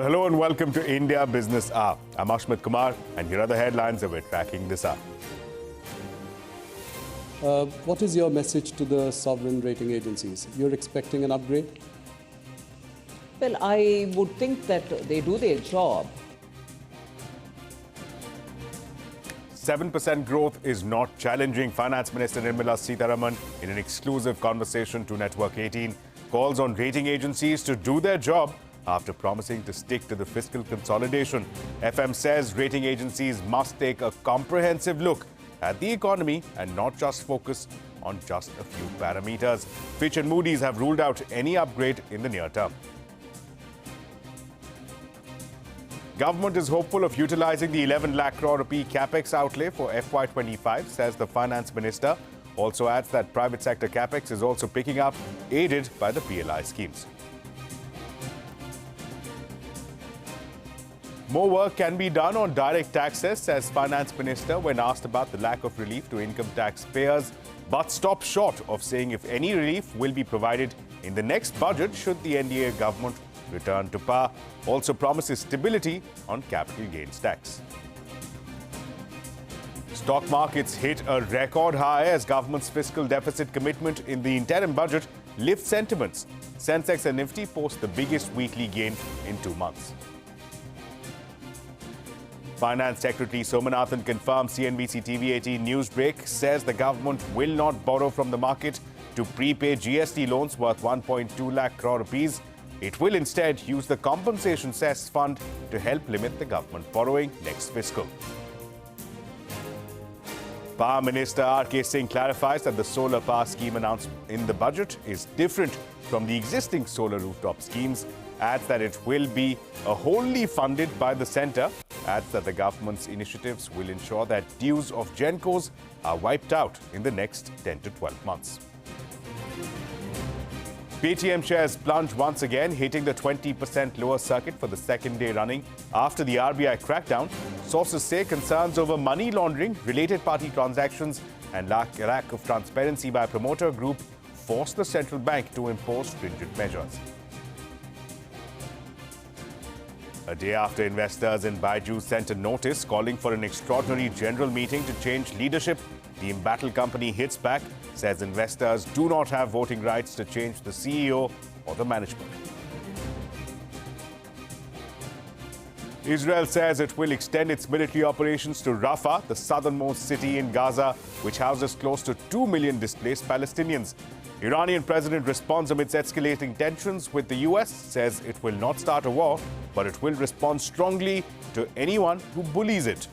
Well, hello and welcome to India Business Hour. I'm Ashmit Kumar, and here are the headlines that we're tracking this hour. What is your message to the sovereign rating agencies? You're expecting an upgrade? Well, I would think that they do their job. 7% growth is not challenging. Finance Minister Nirmala Sitharaman, in an exclusive conversation to Network 18, calls on rating agencies to do their job after promising to stick to the fiscal consolidation. FM says rating agencies must take a comprehensive look at the economy and not just focus on just a few parameters. Fitch and Moody's have ruled out any upgrade in the near term. Government is hopeful of utilizing the 11 lakh crore rupee Capex outlay for FY25, says the Finance Minister. Also adds that private sector Capex is also picking up, aided by the PLI schemes. More work can be done on direct taxes, says Finance Minister when asked about the lack of relief to income taxpayers, but stopped short of saying if any relief will be provided in the next budget should the NDA government return to power. Also promises stability on capital gains tax. Stock markets hit a record high as government's fiscal deficit commitment in the interim budget lifts sentiments. Sensex and Nifty post the biggest weekly gain in 2 months. Finance Secretary Somanathan confirms CNBC-TV18 News Break, says the government will not borrow from the market to prepay GST loans worth 1.2 lakh crore rupees. It will instead use the compensation cess fund to help limit the government borrowing next fiscal. Power Minister R.K. Singh clarifies that the solar power scheme announced in the budget is different from the existing solar rooftop schemes, adds that it will be wholly funded by the centre, adds that the government's initiatives will ensure that dues of Gencos are wiped out in the next 10 to 12 months. Paytm shares plunge once again, hitting the 20% lower circuit for the second day running after the RBI crackdown. Sources say concerns over money laundering, related party transactions and lack of transparency by promoter group forced the central bank to impose stringent measures. A day after investors in Byju sent a notice calling for an extraordinary general meeting to change leadership, the embattled company hits back, says investors do not have voting rights to change the CEO or the management. Israel says it will extend its military operations to Rafah, the southernmost city in Gaza, which houses close to 2 million displaced Palestinians. Iranian president responds amidst escalating tensions with the US, says it will not start a war, but it will respond strongly to anyone who bullies it.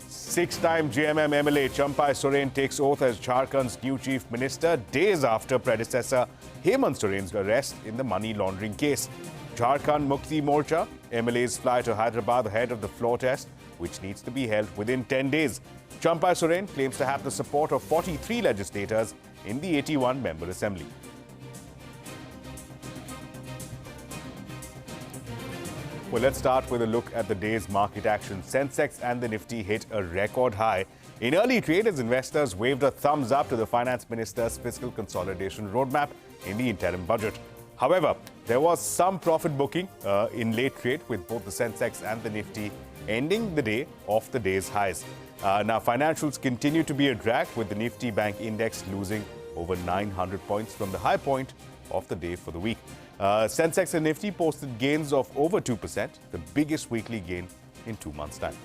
Six-time JMM MLA Champai Soren takes oath as Jharkhand's new chief minister days after predecessor Hemant Soren's arrest in the money laundering case. Jharkhand Mukti Morcha MLAs fly to Hyderabad ahead of the floor test, which needs to be held within 10 days. Champai Soren claims to have the support of 43 legislators in the 81-member assembly. Well, let's start with a look at the day's market action. Sensex and the Nifty hit a record high in early trade as investors waved a thumbs up to the finance minister's fiscal consolidation roadmap in the interim budget. However, there was some profit booking in late trade, with both the Sensex and the Nifty ending the day off the day's highs. Now, financials continue to be a drag, with the Nifty Bank Index losing over 900 points from the high point of the day for the week. Sensex and Nifty posted gains of over 2%, the biggest weekly gain in 2 months' time.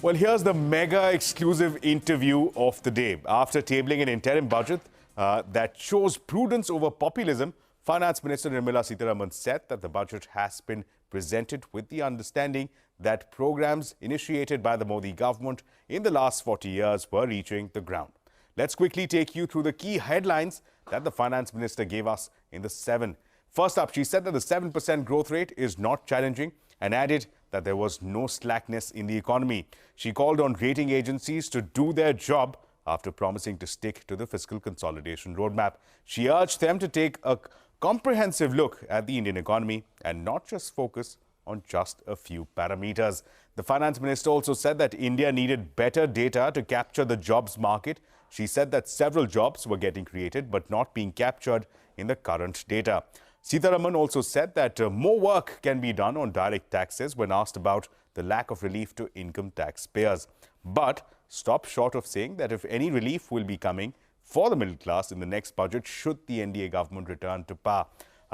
Well, here's the mega exclusive interview of the day. After tabling an interim budget that shows prudence over populism, Finance Minister Nirmala Sitharaman said that the budget has been presented with the understanding that programs initiated by the Modi government in the last 40 years were reaching the ground. Let's quickly take you through the key headlines that the Finance Minister gave us in the 7. First up, she said that the 7% growth rate is not challenging and added that there was no slackness in the economy. She called on rating agencies to do their job after promising to stick to the fiscal consolidation roadmap. She urged them to take a comprehensive look at the Indian economy and not just focus on just a few parameters. The Finance Minister also said that India needed better data to capture the jobs market. She said that several jobs were getting created but not being captured in the current data. Sitharaman also said that more work can be done on direct taxes when asked about the lack of relief to income taxpayers, but stopped short of saying that if any relief will be coming for the middle class in the next budget should the NDA government return to power.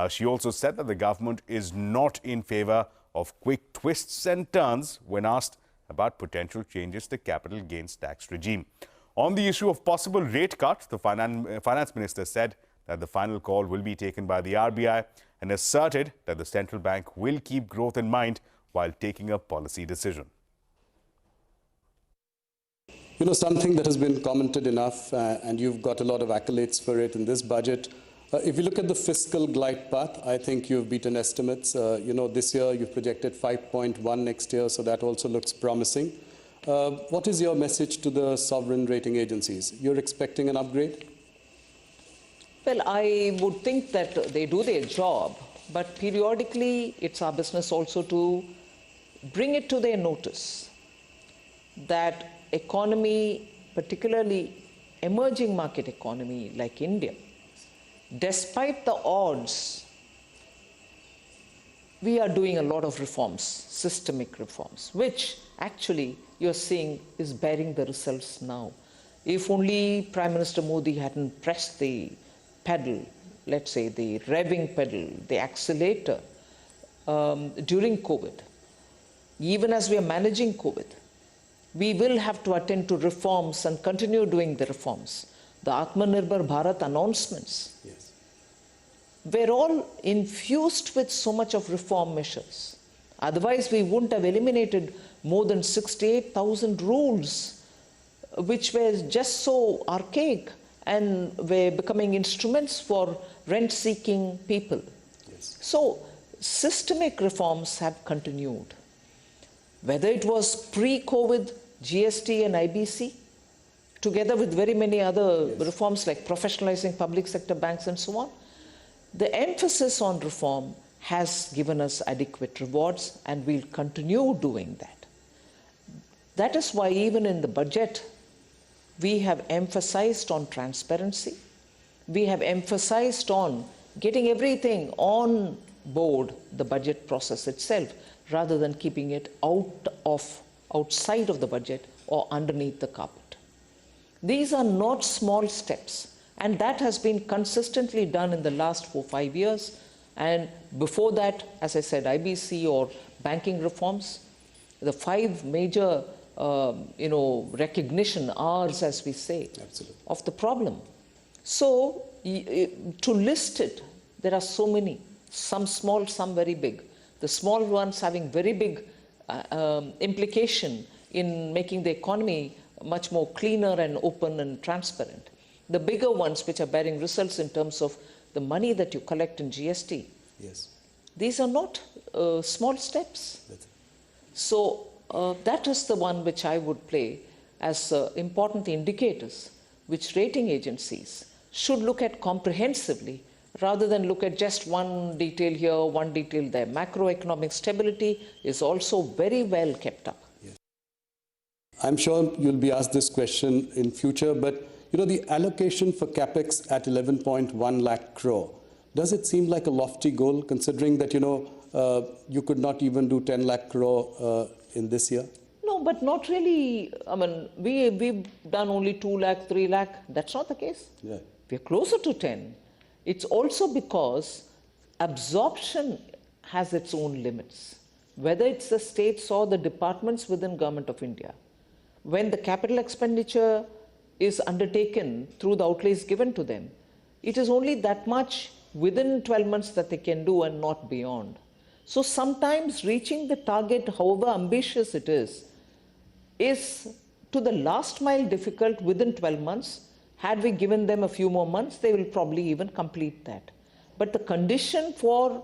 She also said that the government is not in favor of quick twists and turns when asked about potential changes to the capital gains tax regime. On the issue of possible rate cut, the finance minister said that the final call will be taken by the RBI and asserted that the central bank will keep growth in mind while taking a policy decision. You know, something that has been commented enough, and you've got a lot of accolades for it in this budget. If you look at the fiscal glide path, I think you've beaten estimates. You know, this year you've projected 5.1 next year, so that also looks promising. What is your message to the sovereign rating agencies? You're expecting an upgrade? Well, I would think that they do their job, but periodically it's our business also to bring it to their notice that economy, particularly emerging market economy like India, despite the odds, we are doing a lot of reforms, systemic reforms, which actually you're seeing is bearing the results now. If only Prime Minister Modi hadn't pressed the pedal, let's say the revving pedal, the accelerator during COVID, even as we are managing COVID, we will have to attend to reforms and continue doing the reforms. The Atmanirbhar Bharat announcements were all infused with so much of reform measures. Otherwise, we wouldn't have eliminated more than 68,000 rules, which were just so archaic and were becoming instruments for rent-seeking people. So, systemic reforms have continued. Whether it was pre-COVID, GST and IBC, together with very many other reforms like professionalizing public sector banks and so on, the emphasis on reform has given us adequate rewards and we'll continue doing that. That is why even in the budget, we have emphasized on transparency. We have emphasized on getting everything on board the budget process itself, rather than keeping it outside of the budget or underneath the carpet. These are not small steps, and that has been consistently done in the last 4-5 years. And before that, as I said, IBC or banking reforms, the 5 major recognition R's, as we say, of the problem. So to list it, there are so many, some small, some very big. The small ones having very big implication in making the economy much more cleaner and open and transparent. The bigger ones which are bearing results in terms of the money that you collect in GST. These are not small steps. So that is the one which I would play as important indicators which rating agencies should look at comprehensively, rather than look at just one detail here, one detail there. Macroeconomic stability is also very well kept up. I'm sure you'll be asked this question in future, but you know, the allocation for Capex at 11.1 lakh crore, does it seem like a lofty goal, considering that, you know, you could not even do 10 lakh crore in this year? No, but not really. I mean, we've done only 2 lakh, 3 lakh. That's not the case. We're closer to 10. It's also because absorption has its own limits, whether it's the states or the departments within Government of India. When the capital expenditure is undertaken through the outlays given to them, it is only that much within 12 months that they can do and not beyond. So sometimes reaching the target, however ambitious it is to the last mile difficult within 12 months. Had we given them a few more months, they will probably even complete that. But the condition for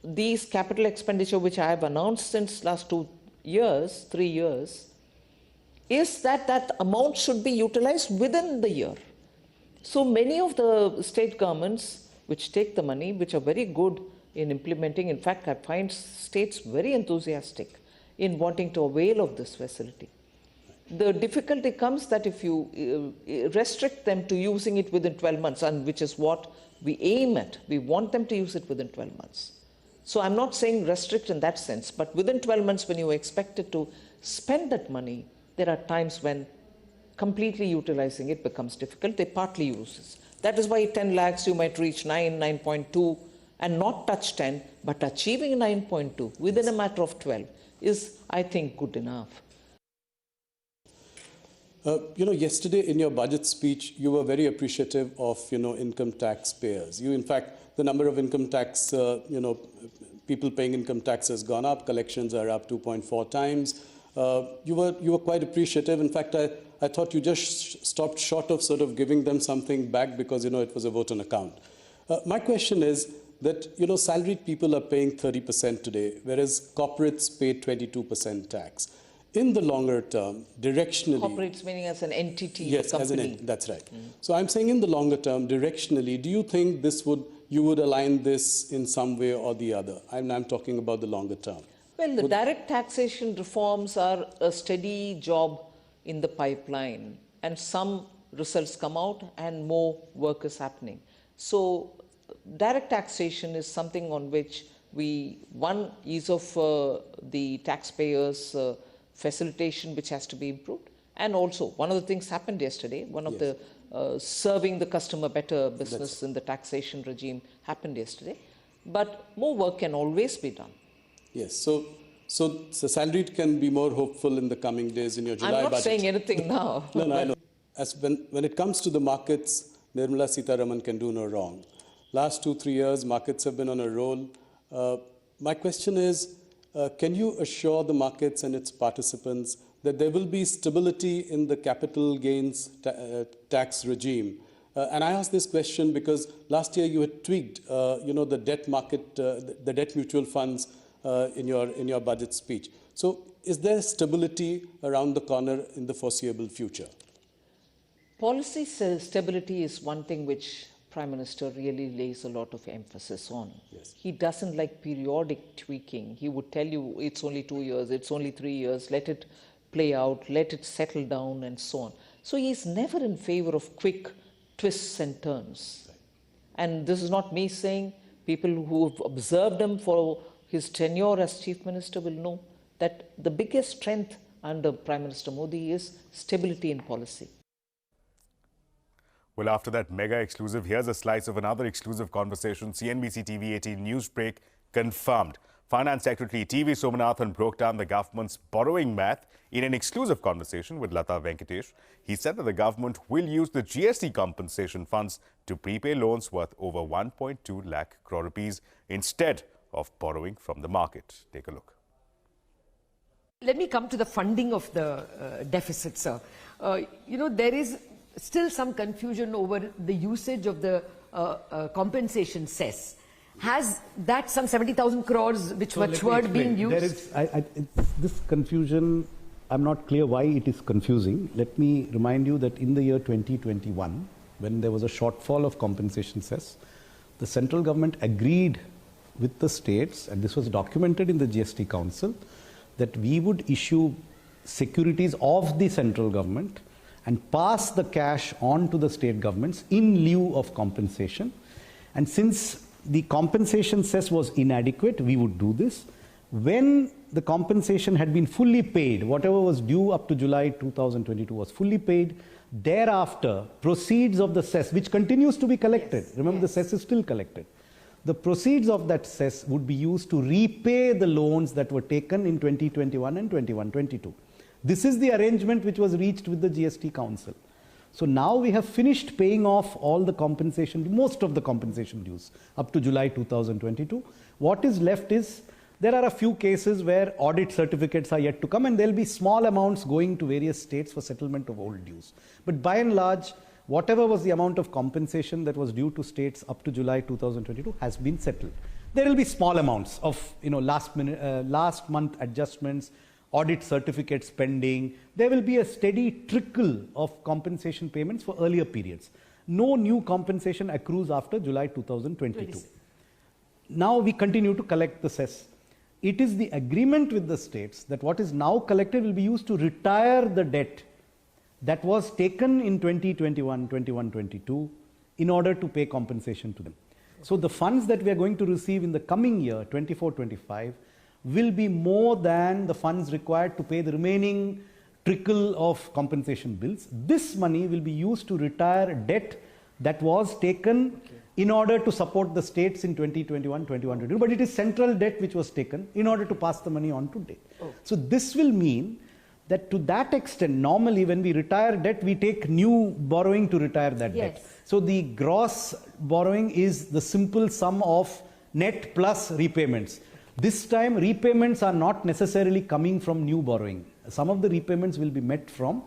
these capital expenditure, which I have announced since last 3 years, is that that amount should be utilized within the year. So many of the state governments which take the money, which are very good in implementing, in fact, I find states very enthusiastic in wanting to avail of this facility. The difficulty comes that if you restrict them to using it within 12 months, and which is what we aim at, we want them to use it within 12 months. So I'm not saying restrict in that sense, but within 12 months when you are expected to spend that money, there are times when completely utilizing it becomes difficult. They partly use it. That is why 10 lakhs you might reach 9.2 and not touch 10, but achieving 9.2 within a matter of 12 is, I think, good enough. Yesterday in your budget speech, you were very appreciative of, income tax payers. In fact, the number of income tax, people paying income tax has gone up. Collections are up 2.4 times. You were quite appreciative. In fact, I thought you just stopped short of sort of giving them something back because, it was a vote on account. My question is that, salaried people are paying 30% today, whereas corporates pay 22% tax. In the longer term, directionally... Corporates meaning as an entity, yes, company. That's right. So I'm saying in the longer term, directionally, do you think you would align this in some way or the other? I'm talking about the longer term. Well, the direct taxation reforms are a steady job in the pipeline, and some results come out and more work is happening. So direct taxation is something on which one, ease of the taxpayers' facilitation, which has to be improved. And also, one of the things happened yesterday, one of the serving the customer better business in the taxation regime happened yesterday. But more work can always be done. Yes, so the salaried can be more hopeful in the coming days in your July budget. I'm not saying anything now. No, I know. When it comes to the markets, Nirmala Sitharaman can do no wrong. Last 2-3 years, markets have been on a roll. My question is, can you assure the markets and its participants that there will be stability in the capital gains tax regime? And I ask this question because last year you had tweaked, the debt market, the debt mutual funds in your budget speech. So, is there stability around the corner in the foreseeable future? Policy stability is one thing which Prime Minister really lays a lot of emphasis on. Yes. He doesn't like periodic tweaking. He would tell you it's only 2 years, it's only 3 years, let it play out, let it settle down and so on. So he's never in favor of quick twists and turns. Right. And this is not me saying, people who have observed him for his tenure as Chief Minister will know that the biggest strength under Prime Minister Modi is stability in policy. Well, after that mega exclusive, here's a slice of another exclusive conversation. CNBC-TV18 News Break confirmed. Finance Secretary TV Somanathan broke down the government's borrowing math in an exclusive conversation with Lata Venkatesh. He said that the government will use the GST compensation funds to prepay loans worth over 1.2 lakh crore rupees instead of borrowing from the market. Take a look. Let me come to the funding of the deficit, sir. There is still some confusion over the usage of the compensation cess. Has that some 70,000 crores which were being used? There is, this confusion, I'm not clear why it is confusing. Let me remind you that in the year 2021, when there was a shortfall of compensation cess, the central government agreed with the states, and this was documented in the GST Council, that we would issue securities of the central government and pass the cash on to the state governments in lieu of compensation. And since the compensation cess was inadequate, we would do this. When the compensation had been fully paid, whatever was due up to July 2022 was fully paid, thereafter, proceeds of the cess, which continues to be collected, remember the cess is still collected, the proceeds of that cess would be used to repay the loans that were taken in 2021 and 21-22. This is the arrangement which was reached with the GST Council. So now we have finished paying off all the compensation, most of the compensation dues up to July 2022. What is left is, there are a few cases where audit certificates are yet to come, and there will be small amounts going to various states for settlement of old dues. But by and large, whatever was the amount of compensation that was due to states up to July 2022 has been settled. There will be small amounts of last month adjustments, audit certificates pending. There will be a steady trickle of compensation payments for earlier periods. No new compensation accrues after July 2022. Now we continue to collect the cess. it is the agreement with the states that what is now collected will be used to retire the debt that was taken in 2021, 22 in order to pay compensation to them. So the funds that we are going to receive in the coming year, 24-25, will be more than the funds required to pay the remaining trickle of compensation bills. This money will be used to retire debt that was taken in order to support the states in 2021-22, but it is central debt which was taken in order to pass the money on to debt. So this will mean that to that extent, normally when we retire debt, we take new borrowing to retire that debt. So the gross borrowing is the simple sum of net plus repayments. This time, repayments are not necessarily coming from new borrowing. Some of the repayments will be met from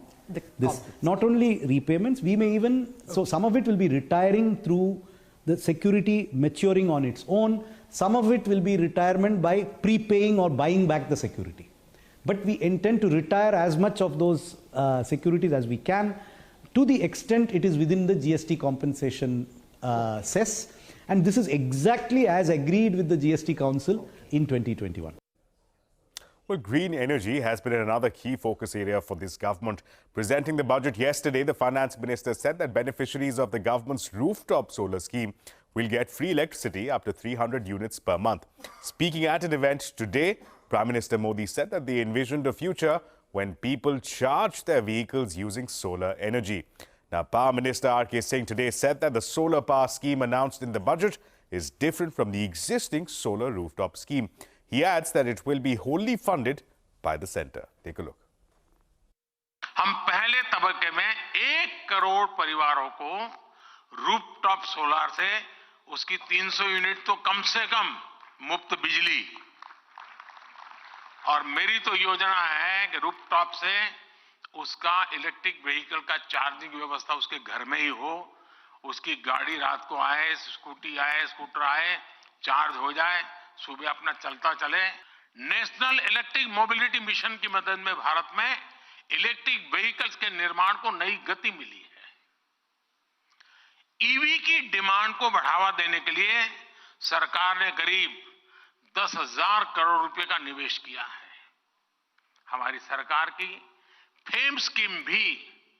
this. Not only repayments, we may even, so some of it will be retiring through the security maturing on its own. Some of it will be retirement by prepaying or buying back the security. But we intend to retire as much of those securities as we can, to the extent it is within the GST compensation cess. And this is exactly as agreed with the GST Council in 2021. Well, green energy has been another key focus area for this government. Presenting the budget yesterday, the finance minister said that beneficiaries of the government's rooftop solar scheme will get free electricity up to 300 units per month. Speaking at an event today, Prime Minister Modi said that they envisioned a future when people charge their vehicles using solar energy. Now, Power Minister R.K. Singh today said that the solar power scheme announced in the budget is different from the existing solar rooftop scheme. He adds that it will be wholly funded by the centre. Take a look. हम पहले तबके में 1 करोड़ परिवारों को rooftop solar से उसकी 300 unit तो कम से कम मुफ्त बिजली, और मेरी तो योजना है कि रूफटॉप से उसका इलेक्ट्रिक व्हीकल का चार्जिंग व्यवस्था उसके घर में ही हो, उसकी गाड़ी रात को आए, स्कूटी आए, स्कूटर आए, चार्ज हो जाए, सुबह अपना चलता चले। नेशनल इलेक्ट्रिक मोबिलिटी मिशन की मदद में भारत में इलेक्ट्रिक व्हीकल्स के निर्माण को नई गति मिली है। ईवी की डिमांड को बढ़ावा देने के लिए सरकार ने करीब 10,000 करोड़ रुपए का निवेश किया है। हमारी सरकार की फेम स्कीम भी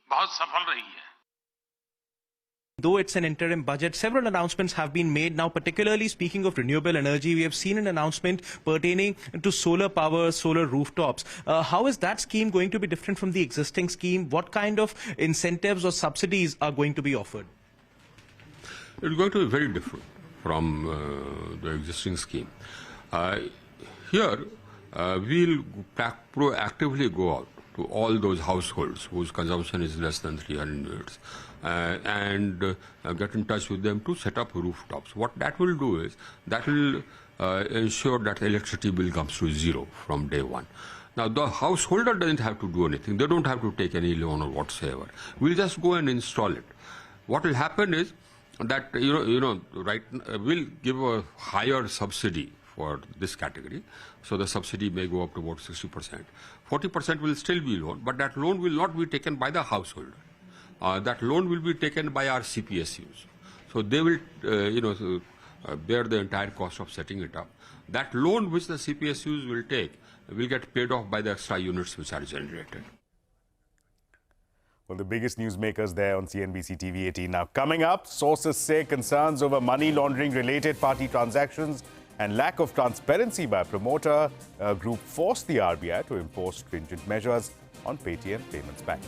बहुत सफल रही है। Though it's an interim budget, several announcements have been made now, particularly speaking of renewable energy. We have seen an announcement pertaining to solar power, solar rooftops. How is that scheme going to be different from the existing scheme? What kind of incentives or subsidies are going to be offered? It's going to be very different from the existing scheme. Here, we'll proactively go out to all those households whose consumption is less than 300 units and get in touch with them to set up rooftops. What that will do is, that will ensure that electricity bill comes to zero from day one. Now, the householder doesn't have to do anything. They don't have to take any loan or whatsoever. We'll just go and install it. What will happen is that, we'll give a higher subsidy for this category. So the subsidy may go up to about 60%. 40% will still be loan, but that loan will not be taken by the householder. That loan will be taken by our CPSUs. So they will, bear the entire cost of setting it up. That loan which the CPSUs will take will get paid off by the extra units which are generated. Well, the biggest newsmakers there on CNBC-TV18. Now, coming up, sources say concerns over money laundering related party transactions and lack of transparency by promoter group forced the RBI to impose stringent measures on Paytm Payments Bank.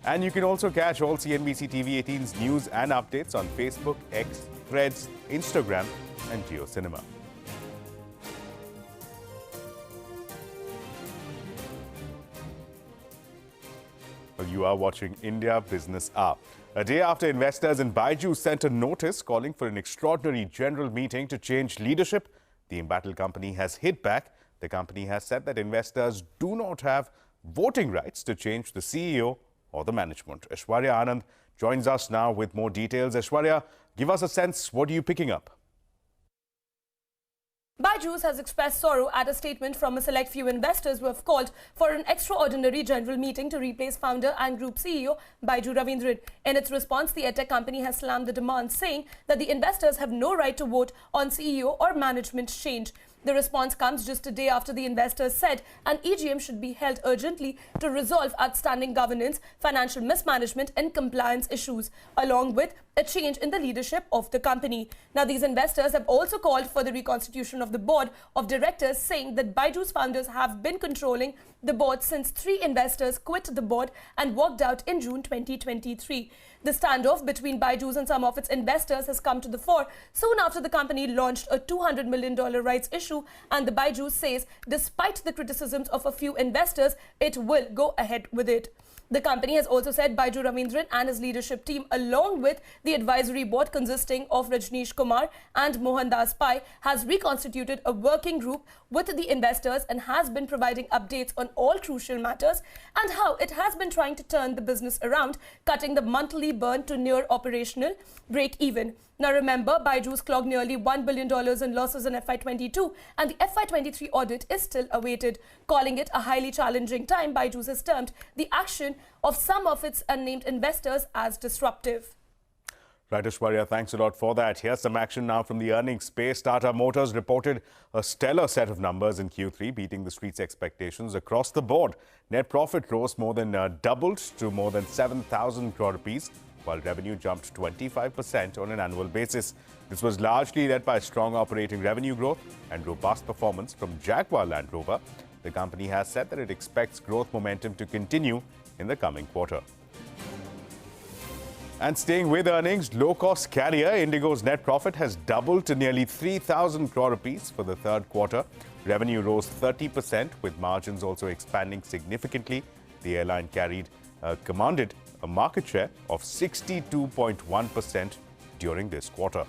And you can also catch all CNBC-TV18's news and updates on Facebook, X, Threads, Instagram and JioCinema. Well, you are watching India Business Hour. A day after investors in Byju sent a notice calling for an extraordinary general meeting to change leadership, the embattled company has hit back. The company has said that investors do not have voting rights to change the CEO or the management. Aishwarya Anand joins us now with more details. Aishwarya, give us a sense, what are you picking up? Byju has expressed sorrow at a statement from a select few investors who have called for an extraordinary general meeting to replace founder and group CEO Byju Ravindran. In its response, the EdTech company has slammed the demand, saying that the investors have no right to vote on CEO or management change. The response comes just a day after the investors said an EGM should be held urgently to resolve outstanding governance, financial mismanagement and compliance issues, along with a change in the leadership of the company. Now, these investors have also called for the reconstitution of the board of directors, saying that Byju's founders have been controlling the board since 3 investors quit the board and walked out in June 2023. The standoff between Byju's and some of its investors has come to the fore soon after the company launched a $200 million rights issue, and the Byju says despite the criticisms of a few investors, it will go ahead with it. The company has also said Byju Ravindran and his leadership team, along with the advisory board consisting of Rajneesh Kumar and Mohandas Pai, has reconstituted a working group with the investors and has been providing updates on all crucial matters and how it has been trying to turn the business around, cutting the monthly burn to near operational break-even. Now remember, Byju's clocked nearly $1 billion in losses in FY22 and the FY23 audit is still awaited. Calling it a highly challenging time, Byju's has termed the action of some of its unnamed investors as disruptive. Right, Ashwarya, thanks a lot for that. Here's some action now from the earnings space. Tata Motors reported a stellar set of numbers in Q3, beating the street's expectations across the board. Net profit rose more than doubled to more than 7,000 crore rupees, while revenue jumped 25% on an annual basis. This was largely led by strong operating revenue growth and robust performance from Jaguar Land Rover. The company has said that it expects growth momentum to continue in the coming quarter. And staying with earnings, low-cost carrier Indigo's net profit has doubled to nearly 3,000 crore rupees for the third quarter. Revenue rose 30%, with margins also expanding significantly. The airline commanded a market share of 62.1% during this quarter.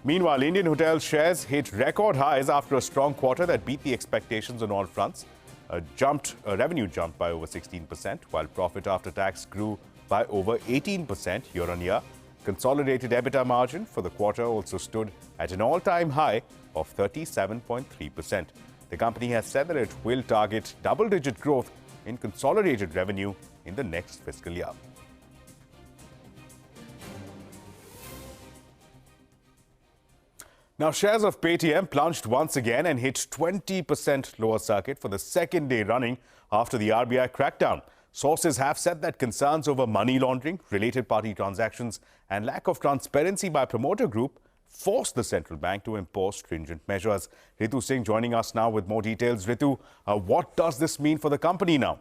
Meanwhile, Indian hotel shares hit record highs after a strong quarter that beat the expectations on all fronts. Revenue jumped by over 16%, while profit after tax grew by over 18% year-on-year. Consolidated EBITDA margin for the quarter also stood at an all-time high of 37.3%. The company has said that it will target double-digit growth in consolidated revenue in the next fiscal year. Now, shares of Paytm plunged once again and hit 20% lower circuit for the second day running after the RBI crackdown. Sources have said that concerns over money laundering, related party transactions and lack of transparency by promoter group forced the central bank to impose stringent measures. Ritu Singh joining us now with more details. Ritu, what does this mean for the company now?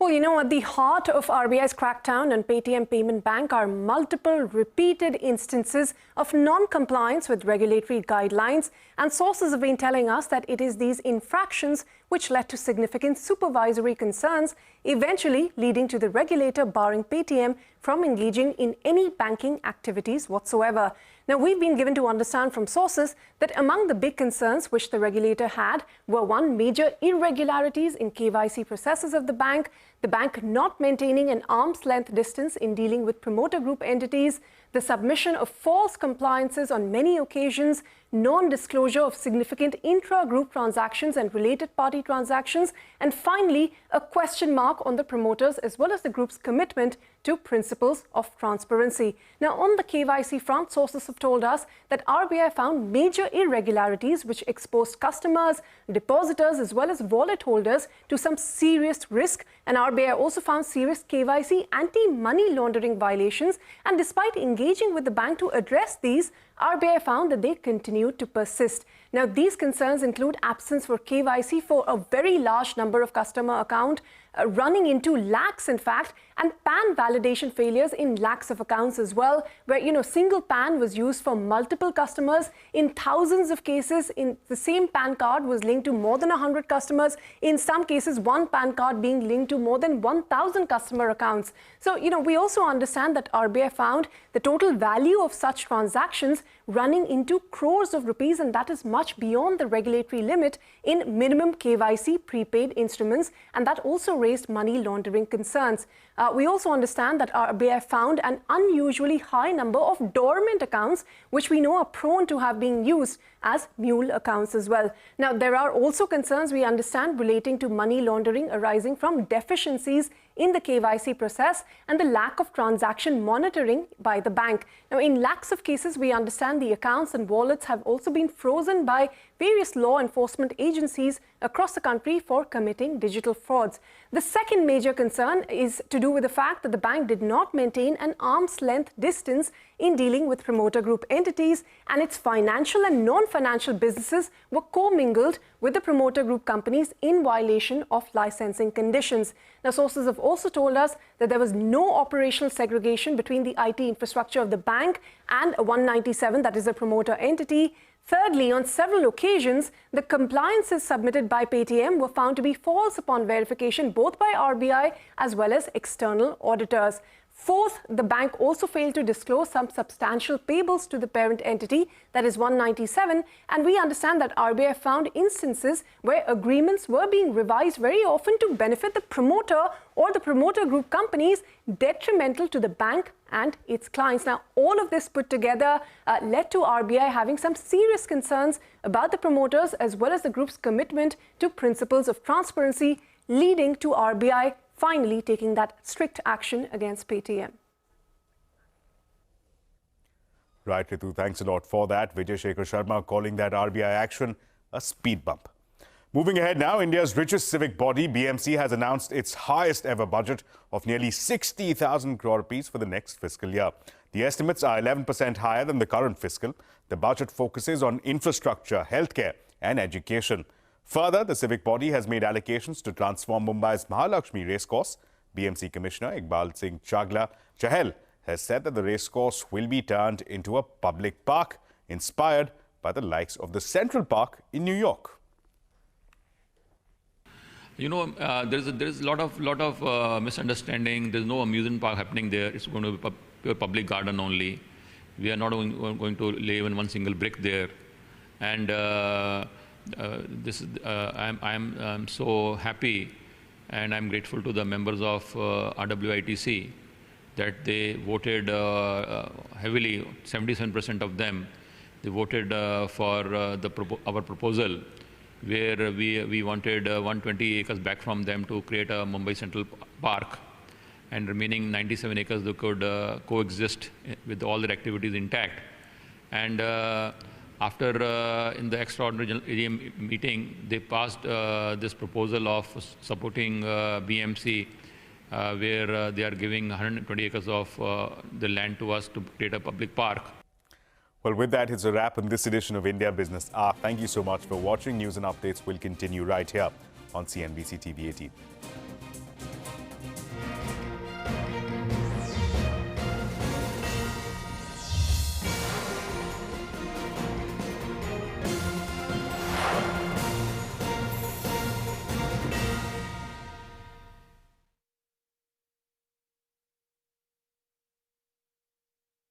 Well, you know, at the heart of RBI's crackdown on Paytm Payment Bank are multiple repeated instances of non-compliance with regulatory guidelines, and sources have been telling us that it is these infractions which led to significant supervisory concerns, eventually leading to the regulator barring Paytm from engaging in any banking activities whatsoever. Now, we've been given to understand from sources that among the big concerns which the regulator had were one, major irregularities in KYC processes of the bank not maintaining an arm's length distance in dealing with promoter group entities, the submission of false compliances on many occasions, non-disclosure of significant intra-group transactions and related party transactions, and finally, a question mark on the promoters as well as the group's commitment to principles of transparency. Now, on the KYC front, sources have told us that RBI found major irregularities which exposed customers, depositors as well as wallet holders to some serious risk, and RBI also found serious KYC anti-money laundering violations, and despite engaging with the bank to address these, RBI found that they continued to persist. Now, these concerns include absence for KYC for a very large number of customer accounts, running into lakhs, in fact, and PAN validation failures in lakhs of accounts as well, where, you know, single PAN was used for multiple customers. In thousands of cases, in the same PAN card was linked to more than 100 customers. In some cases, one PAN card being linked to more than 1,000 customer accounts. So, you know, we also understand that RBI found the total value of such transactions running into crores of rupees, and that is much beyond the regulatory limit in minimum KYC prepaid instruments, and that also raised money laundering concerns. We also understand that RBI found an unusually high number of dormant accounts, which we know are prone to have been used as mule accounts as well. Now, there are also concerns, we understand, relating to money laundering arising from deficiencies in the KYC process and the lack of transaction monitoring by the bank. Now, in lakhs of cases, we understand the accounts and wallets have also been frozen by various law enforcement agencies across the country for committing digital frauds. The second major concern is to do with the fact that the bank did not maintain an arm's length distance in dealing with promoter group entities, and its financial and non-financial businesses were commingled with the promoter group companies in violation of licensing conditions. Now, sources have also told us that there was no operational segregation between the IT infrastructure of the bank and 197, that is a promoter entity. Thirdly, on several occasions, the compliances submitted by Paytm were found to be false upon verification both by RBI as well as external auditors. Fourth, the bank also failed to disclose some substantial payables to the parent entity, that is 197, and we understand that RBI found instances where agreements were being revised very often to benefit the promoter or the promoter group companies, detrimental to the bank and its clients. Now, all of this put together led to RBI having some serious concerns about the promoters as well as the group's commitment to principles of transparency, leading to RBI finally taking that strict action against Paytm. Right, Ritu, thanks a lot for that. Vijay Shekhar Sharma calling that RBI action a speed bump. Moving ahead now, India's richest civic body, BMC, has announced its highest ever budget of nearly 60,000 crore rupees for the next fiscal year. The estimates are 11% higher than the current fiscal. The budget focuses on infrastructure, healthcare and education. Further, the civic body has made allocations to transform Mumbai's Mahalakshmi racecourse. BMC Commissioner Iqbal Singh Chahel has said that the racecourse will be turned into a public park inspired by the likes of the Central Park in New York. You know, there is a lot of misunderstanding. There's no amusement park happening there. It's going to be a public garden only. We are not going to lay even one single brick there. And I'm so happy, and I'm grateful to the members of RWITC that they voted heavily. 77% of them, they voted for our proposal, where we wanted 120 acres back from them to create a Mumbai Central Park, and remaining 97 acres they could coexist with all their activities intact. And after in the extraordinary meeting, they passed this proposal of supporting BMC, where they are giving 120 acres of the land to us to create a public park. Well, with that, it's a wrap on this edition of India Business Hour. Thank you so much for watching. News and updates will continue right here on CNBC-TV18.